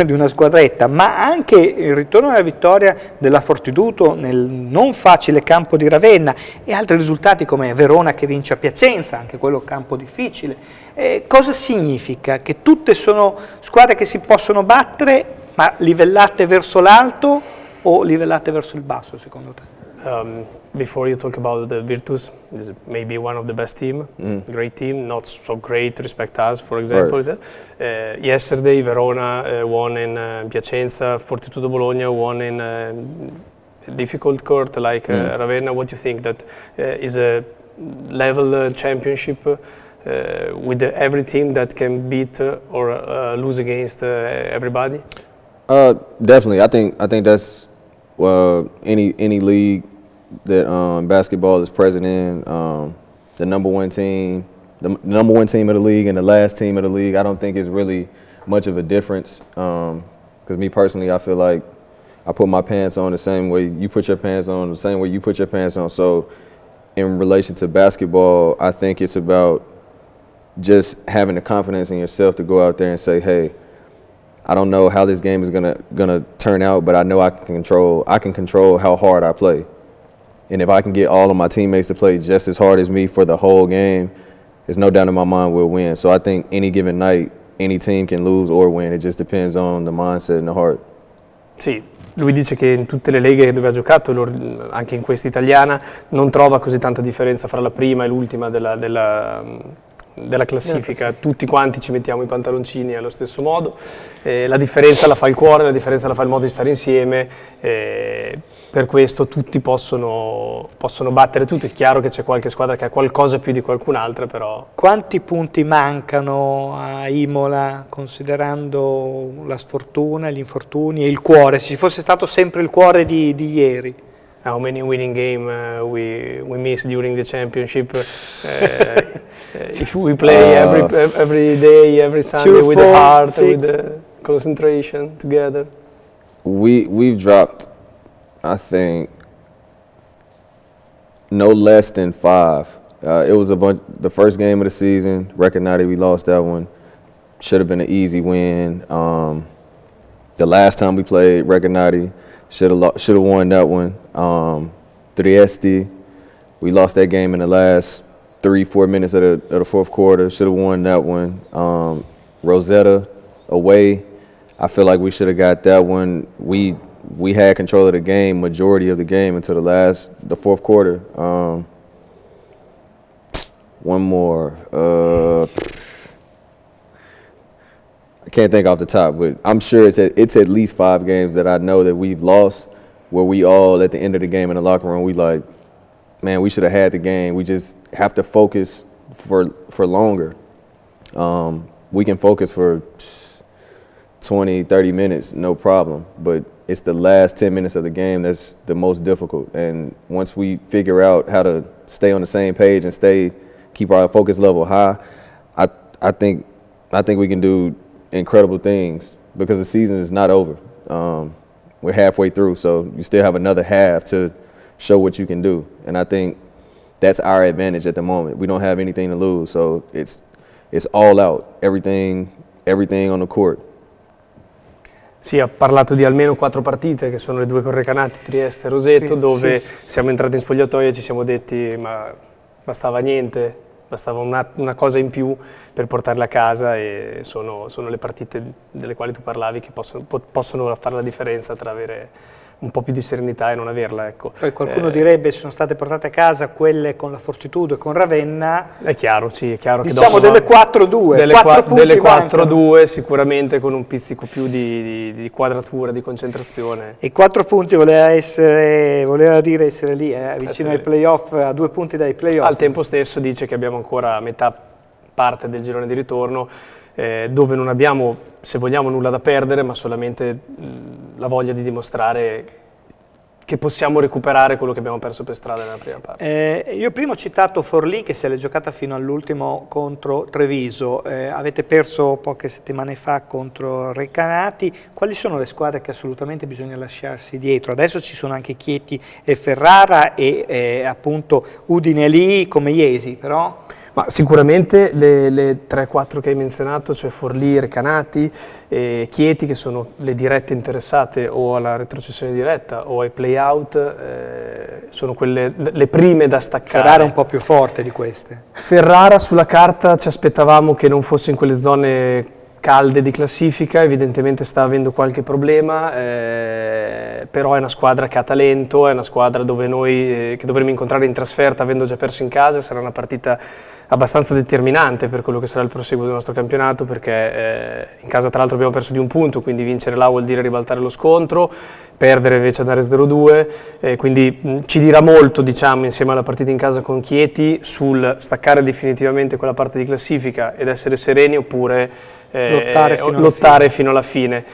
S1: di una squadretta, ma anche il ritorno alla vittoria della Fortitudo nel non facile campo di Ravenna e altri risultati come Verona che vince a Piacenza, anche quello campo difficile. Cosa significa? Che tutte sono squadre che si possono battere, ma livellate verso l'alto o livellate verso il basso, secondo te?
S4: Before you talk about the Virtus, this is maybe one of the best team, great team, not so great respect us, for example. Right. Yesterday Verona won in Piacenza, Fortitudo Bologna won in a difficult court like Ravenna. What do you think that is a level championship with every team that can beat or lose against everybody?
S5: Definitely. I think that's any league that basketball is present in. The number one team of the league and the last team of the league. I don't think it's really much of a difference. Because me personally, I feel like I put my pants on the same way you put your pants on, the same way you put your pants on. So, in relation to basketball, I think it's about just having the confidence in yourself to go out there and say, hey, I don't know how this game is gonna turn out, but I know I can control how hard I play. And if I can get all of my teammates to play just as hard as me for the whole game, there's no doubt in my mind we'll win. So I think any given night, any team can lose or win. It just depends on the mindset and the heart.
S4: Sì, lui dice che in tutte le leghe dove ha giocato, anche in questa italiana, non trova così tanta differenza fra la prima e l'ultima della classifica. Tutti quanti ci mettiamo i pantaloncini allo stesso modo, la differenza la fa il cuore, la differenza la fa il modo di stare insieme, per questo tutti possono battere tutti. È chiaro che c'è qualche squadra che ha qualcosa più di qualcun'altra, però...
S1: Quanti punti mancano a Imola considerando la sfortuna, gli infortuni e il cuore, se ci fosse stato sempre il cuore di ieri?
S4: How many winning game we miss during the championship? If we play every day, every Sunday with the heart, with the concentration together.
S5: We've dropped, I think, no less than 5. It was the first game of the season. Recanati, we lost that one. should have been an easy win. The last time we played Recanati, should have won that one. Trieste, we lost that game in the last 3-4 minutes of the fourth quarter. Should have won that one. Rosetta away, I feel like we should have got that one. We had control of the game, majority of the game until the fourth quarter. One more. I can't think off the top, but I'm sure it's at least 5 games that I know that we've lost, where we all at the end of the game in the locker room, we like, man, we should have had the game. We just have to focus for longer. We can focus for 20, 30 minutes, no problem. But it's the last 10 minutes of the game that's the most difficult. And once we figure out how to stay on the same page and keep our focus level high, I think we can do incredible things because the season is not over. We're halfway through, so you still have another half to show what you can do. And I think that's our advantage at the moment. We don't have anything to lose, so it's all out, everything on the court.
S4: Sì, ha parlato di almeno 4 partite, che sono le 2 con Recanati, Trieste e Roseto, dove siamo entrati in spogliatoio e ci siamo detti ma bastava niente, bastava una cosa in più per portarla a casa, e sono le partite delle quali tu parlavi che possono fare la differenza tra avere un po' più di serenità e non averla, ecco.
S1: Poi qualcuno direbbe sono state portate a casa quelle con la Fortitudo e con Ravenna.
S4: È chiaro, sì, è chiaro
S1: diciamo
S4: che dopo
S1: delle 4-2,
S4: delle 4-2 sicuramente con un pizzico più di quadratura, di concentrazione.
S1: E 4 punti voleva dire essere lì, vicino ai playoff, a 2 punti dai playoff.
S4: Al tempo stesso dice che abbiamo ancora metà parte del girone di ritorno, dove non abbiamo, se vogliamo, nulla da perdere, ma solamente la voglia di dimostrare che possiamo recuperare quello che abbiamo perso per strada nella prima parte.
S1: Io prima ho citato Forlì, che se l'è giocata fino all'ultimo contro Treviso, avete perso poche settimane fa contro Recanati. Quali sono le squadre che assolutamente bisogna lasciarsi dietro? Adesso ci sono anche Chieti e Ferrara e appunto Udine lì come Iesi, però...
S4: Ma sicuramente le 3-4 che hai menzionato, cioè Forlì, Recanati e Chieti, che sono le dirette interessate o alla retrocessione diretta o ai play-out, sono quelle le prime da staccare.
S1: Ferrara è un po' più forte di queste.
S4: Ferrara sulla carta ci aspettavamo che non fosse in quelle zone calde di classifica, evidentemente sta avendo qualche problema, però è una squadra che ha talento, è una squadra dove noi che dovremo incontrare in trasferta avendo già perso in casa. Sarà una partita abbastanza determinante per quello che sarà il proseguo del nostro campionato, perché in casa tra l'altro abbiamo perso di 1 punto, quindi vincere là vuol dire ribaltare lo scontro, perdere invece andare 0-2, quindi ci dirà molto, diciamo, insieme alla partita in casa con Chieti, sul staccare definitivamente quella parte di classifica ed essere sereni, oppure lottare fino alla fine.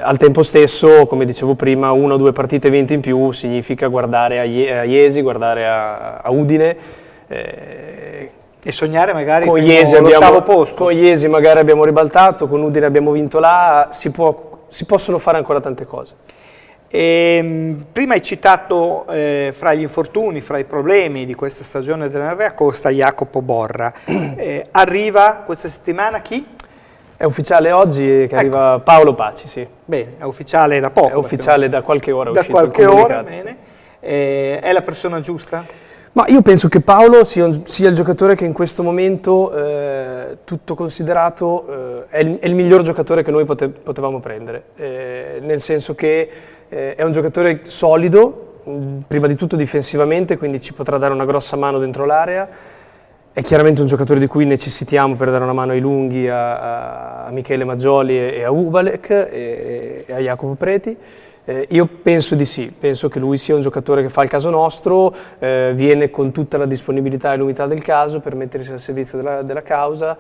S4: Al tempo stesso, come dicevo prima, 1 o 2 partite vinte in più significa guardare a Iesi, guardare a Udine,
S1: e sognare magari
S4: con
S1: l'ottavo posto.
S4: Con Iesi magari abbiamo ribaltato, con Udine abbiamo vinto là, si possono fare ancora tante cose.
S1: Prima hai citato fra gli infortuni, fra i problemi di questa stagione dell'Enrea Costa, Jacopo Borra. Arriva questa settimana chi?
S4: È ufficiale oggi che arriva Paolo Paci, sì.
S1: Bene, è ufficiale da poco.
S4: È ufficiale da qualche ora.
S1: Da qualche ora, bene. Sì. È la persona giusta?
S4: Ma io penso che Paolo sia il giocatore che in questo momento, tutto considerato, è il miglior giocatore che noi potevamo prendere. Nel senso che è un giocatore solido, prima di tutto difensivamente, quindi ci potrà dare una grossa mano dentro l'area. È chiaramente un giocatore di cui necessitiamo per dare una mano ai lunghi, a Michele Maggioli e a Ubalek e a Jacopo Preti. Io penso di sì, penso che lui sia un giocatore che fa il caso nostro, viene con tutta la disponibilità e l'umiltà del caso per mettersi al servizio della causa.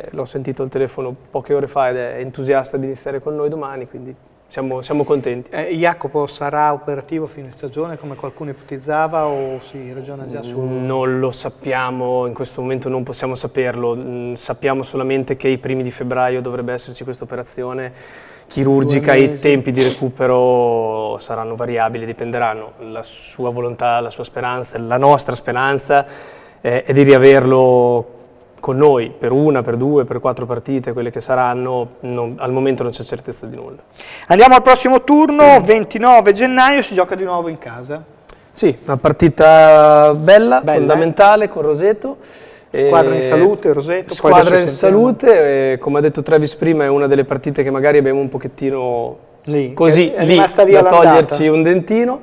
S4: L'ho sentito al telefono poche ore fa ed è entusiasta di iniziare con noi domani, quindi siamo contenti.
S1: Jacopo sarà operativo fine stagione come qualcuno ipotizzava, o si ragiona già su?
S4: Non lo sappiamo, in questo momento non possiamo saperlo, sappiamo solamente che i primi di febbraio dovrebbe esserci questa operazione chirurgica. I tempi di recupero saranno variabili, dipenderanno. La sua volontà, la sua speranza, la nostra speranza è di riaverlo con noi per 1, per 2, per 4 partite, quelle che saranno, al momento non c'è certezza di nulla.
S1: Andiamo al prossimo turno, 29 gennaio, si gioca di nuovo in casa.
S4: Sì, una partita bella, fondamentale con Roseto.
S1: Squadra in salute, Roseto.
S4: Squadra in salute, come ha detto Travis prima, è una delle partite che magari abbiamo un pochettino lì da toglierci un dentino.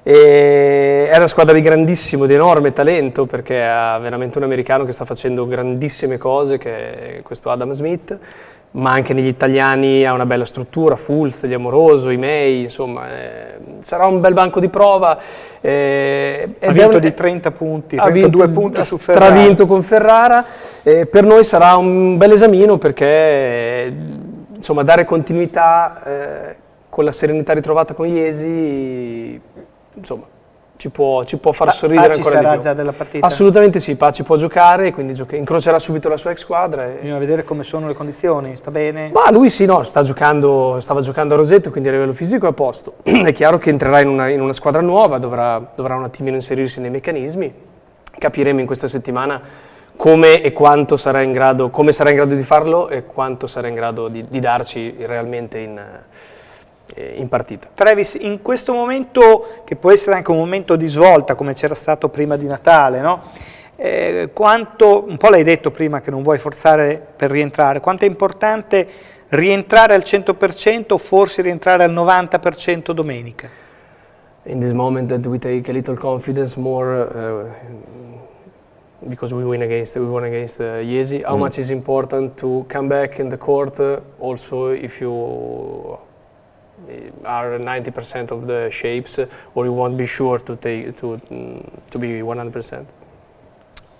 S4: È una squadra di grandissimo, di enorme talento, perché ha veramente un americano che sta facendo grandissime cose, che è questo Adam Smith, ma anche negli italiani ha una bella struttura, Fulz, Gli Amoroso, i May, insomma sarà un bel banco di prova.
S1: Ha vinto di 30 punti, 32 punti su Ferrara.
S4: Ha vinto con Ferrara, per noi sarà un bel esamino, perché insomma dare continuità con la serenità ritrovata con Iesi, insomma, ci può far sorridere
S1: Paci
S4: ancora
S1: sarà
S4: di più.
S1: già della partita?
S4: Assolutamente sì, Paci può giocare, quindi incrocerà subito la sua ex squadra.
S1: Bisogna vedere come sono le condizioni, sta bene?
S4: Ma lui sì, no, stava giocando a Roseto, quindi a livello fisico è a posto. È chiaro che entrerà in una squadra nuova, dovrà un attimino inserirsi nei meccanismi. Capiremo in questa settimana come e quanto sarà in grado, come sarà in grado di farlo e quanto sarà in grado di darci realmente in partita.
S1: Travis, in questo momento, che può essere anche un momento di svolta come c'era stato prima di Natale, no? Quanto, un po' l'hai detto prima che non vuoi forzare per rientrare, quanto è importante rientrare al 100% o forse rientrare al 90% domenica?
S4: In this moment that we take a little confidence more because we won against Iesi, how much is important to come back in the court also if you are 90% of the shapes, or you won't be sure to be 100%?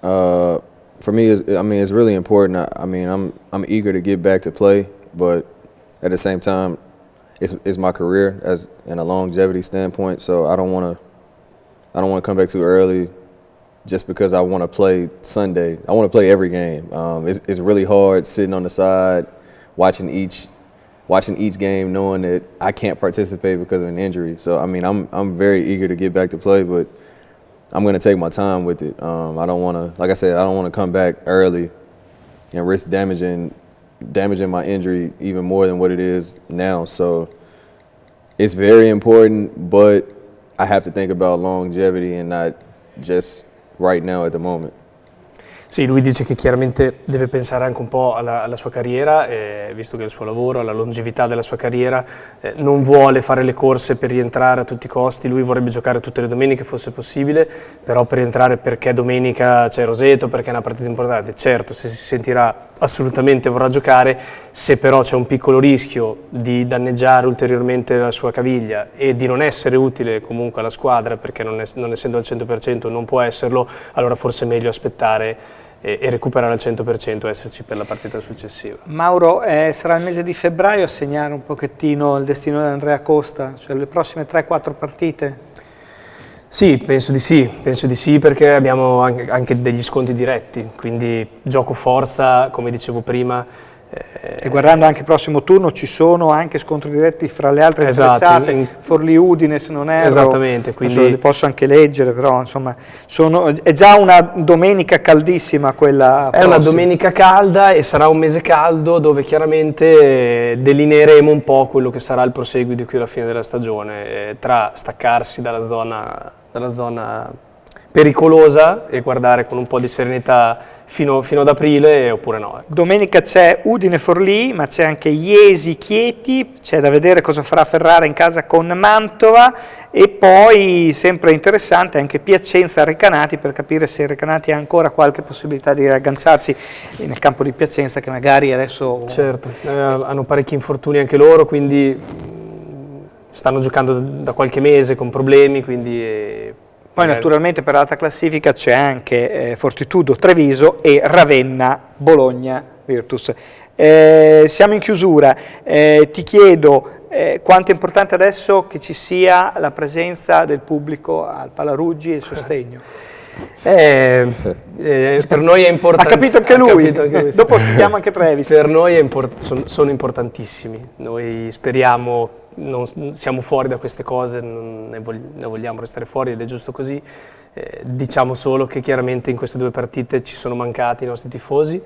S5: For me, it's really important. I'm eager to get back to play, but at the same time, it's my career as in a longevity standpoint. So I don't want to come back too early, just because I want to play Sunday. I want to play every game. It's really hard sitting on the side, watching each game, knowing that I can't participate because of an injury. So I'm very eager to get back to play, but I'm going to take my time with it. I don't want to, like I said, I don't want to come back early and risk damaging my injury even more than what it is now. So it's very important, but I have to think about longevity and not just right now at the moment.
S4: Sì, lui dice che chiaramente deve pensare anche un po' alla sua carriera, visto che il suo lavoro, alla longevità della sua carriera, non vuole fare le corse per rientrare a tutti i costi, lui vorrebbe giocare tutte le domeniche fosse possibile, però per rientrare perché domenica c'è Roseto, perché è una partita importante, certo se si sentirà assolutamente vorrà giocare, se però c'è un piccolo rischio di danneggiare ulteriormente la sua caviglia e di non essere utile comunque alla squadra, perché non essendo al 100% non può esserlo, allora forse è meglio aspettare e recuperare al 100% e esserci per la partita successiva.
S1: Mauro, sarà il mese di febbraio a segnare un pochettino il destino di Andrea Costa, cioè le prossime 3-4 partite?
S4: Sì, penso di sì perché abbiamo anche degli scontri diretti, quindi gioco forza, come dicevo prima.
S1: E guardando anche il prossimo turno ci sono anche scontri diretti fra le altre interessate, Forlì-Udine se non erro,
S4: esattamente, quindi
S1: li posso anche leggere, però insomma è già una domenica caldissima quella prossima.
S4: È una domenica calda e sarà un mese caldo dove chiaramente delineeremo un po' quello che sarà il proseguo di qui alla fine della stagione, tra staccarsi dalla zona pericolosa e guardare con un po' di serenità fino ad aprile oppure no.
S1: Domenica c'è Udine-Forlì, ma c'è anche Iesi-Chieti, c'è da vedere cosa farà Ferrara in casa con Mantova e poi sempre interessante anche Piacenza-Recanati per capire se Recanati ha ancora qualche possibilità di agganciarsi nel campo di Piacenza che magari adesso...
S4: Certo, hanno parecchi infortuni anche loro, quindi stanno giocando da qualche mese con problemi, quindi...
S1: Poi naturalmente per l'alta classifica c'è anche Fortitudo, Treviso e Ravenna, Bologna, Virtus. Siamo in chiusura, ti chiedo quanto è importante adesso che ci sia la presenza del pubblico al Palaruggi e il sostegno.
S4: Per noi è importante.
S1: Ha capito anche lui, sì. Dopo sentiamo anche Travis.
S4: Per noi sono importantissimi, noi speriamo siamo fuori da queste cose, non ne vogliamo restare fuori ed è giusto così. Diciamo solo che chiaramente in queste 2 partite ci sono mancati i nostri tifosi,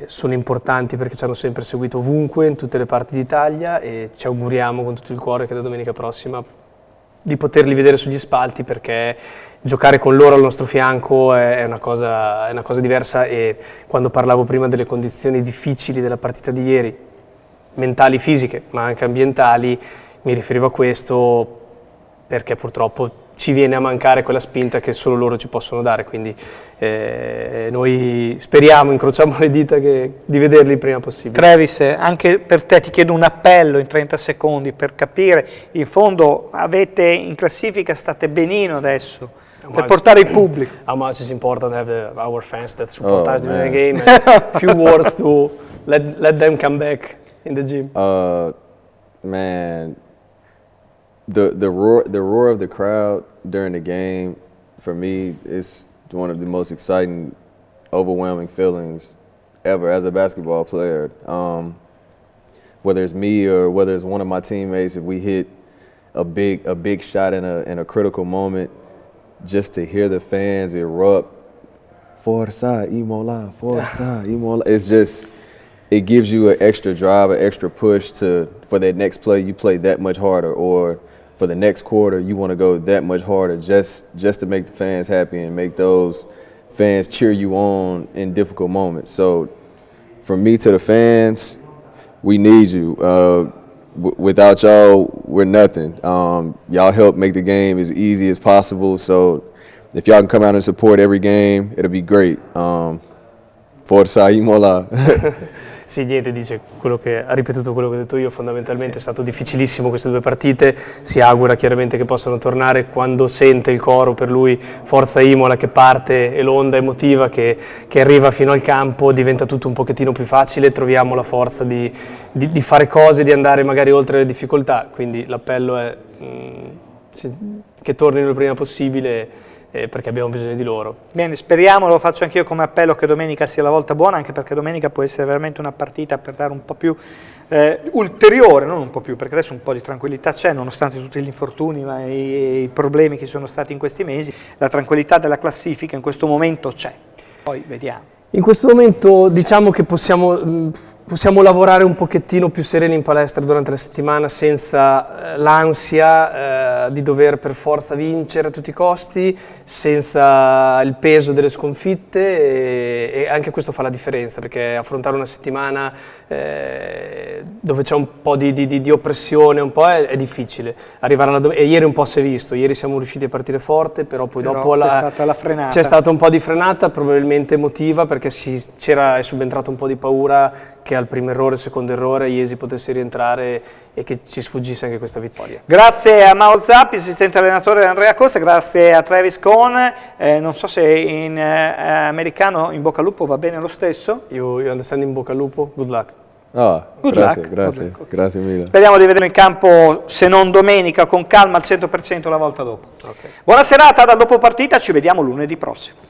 S4: sono importanti perché ci hanno sempre seguito ovunque, in tutte le parti d'Italia, e ci auguriamo con tutto il cuore che la domenica prossima di poterli vedere sugli spalti, perché giocare con loro al nostro fianco è una cosa diversa. E quando parlavo prima delle condizioni difficili della partita di ieri, mentali, fisiche, ma anche ambientali, mi riferivo a questo perché purtroppo ci viene a mancare quella spinta che solo loro ci possono dare, quindi noi speriamo, incrociamo le dita di vederli il prima possibile.
S1: Travis, anche per te ti chiedo un appello in 30 secondi per capire, in fondo avete in classifica, state benino adesso, per portare il pubblico.
S4: How much is important to have our fans that support us during the game, and a few words to let them come back in the gym?
S5: Man, the roar of the crowd during the game, for me, is one of the most exciting, overwhelming feelings ever as a basketball player. Whether it's me or whether it's one of my teammates, if we hit a big shot in a critical moment, just to hear the fans erupt, Forza, Imola, Forza, Imola, it's just, it gives you an extra drive, an extra push for that next play, you play that much harder, or for the next quarter, you want to go that much harder just to make the fans happy and make those fans cheer you on in difficult moments. So from me to the fans, we need you. Without y'all, we're nothing. Y'all help make the game as easy as possible. So if y'all can come out and support every game, it'll be great. Forza Imola.
S4: Sì, niente, dice ha ripetuto quello che ho detto io, fondamentalmente è stato difficilissimo queste 2 partite, si augura chiaramente che possano tornare. Quando sente il coro per lui Forza Imola che parte e l'onda emotiva che arriva fino al campo, diventa tutto un pochettino più facile, troviamo la forza di fare cose, di andare magari oltre le difficoltà, quindi l'appello è che tornino il prima possibile, perché abbiamo bisogno di loro.
S1: Bene, speriamo, lo faccio anch'io come appello, che domenica sia la volta buona, anche perché domenica può essere veramente una partita per dare un po' più ulteriore, non un po' più, perché adesso un po' di tranquillità c'è, nonostante tutti gli infortuni ma i problemi che sono stati in questi mesi, la tranquillità della classifica in questo momento c'è, poi vediamo.
S4: In questo momento diciamo che possiamo lavorare un pochettino più sereni in palestra durante la settimana, senza l'ansia di dover per forza vincere a tutti i costi, senza il peso delle sconfitte, e anche questo fa la differenza, perché affrontare una settimana dove c'è un po' di oppressione è difficile. Arrivare e ieri un po' si è visto, ieri siamo riusciti a partire forte, però poi dopo c'è stata un po' di frenata, probabilmente emotiva, perché è subentrato un po' di paura che al primo errore, secondo errore, Iesi potesse rientrare e che ci sfuggisse anche questa vittoria.
S1: Grazie a Mao Zappi, assistente allenatore Andrea Costa, grazie a Travis Cohn, non so se in americano in bocca al lupo va bene lo stesso.
S4: You understand in bocca al lupo? Good luck.
S1: Good luck.
S5: Grazie, grazie mille.
S1: Speriamo di vederlo in campo, se non domenica, con calma al 100% la volta dopo.
S4: Okay.
S1: Buona serata dal dopo partita, ci vediamo lunedì prossimo.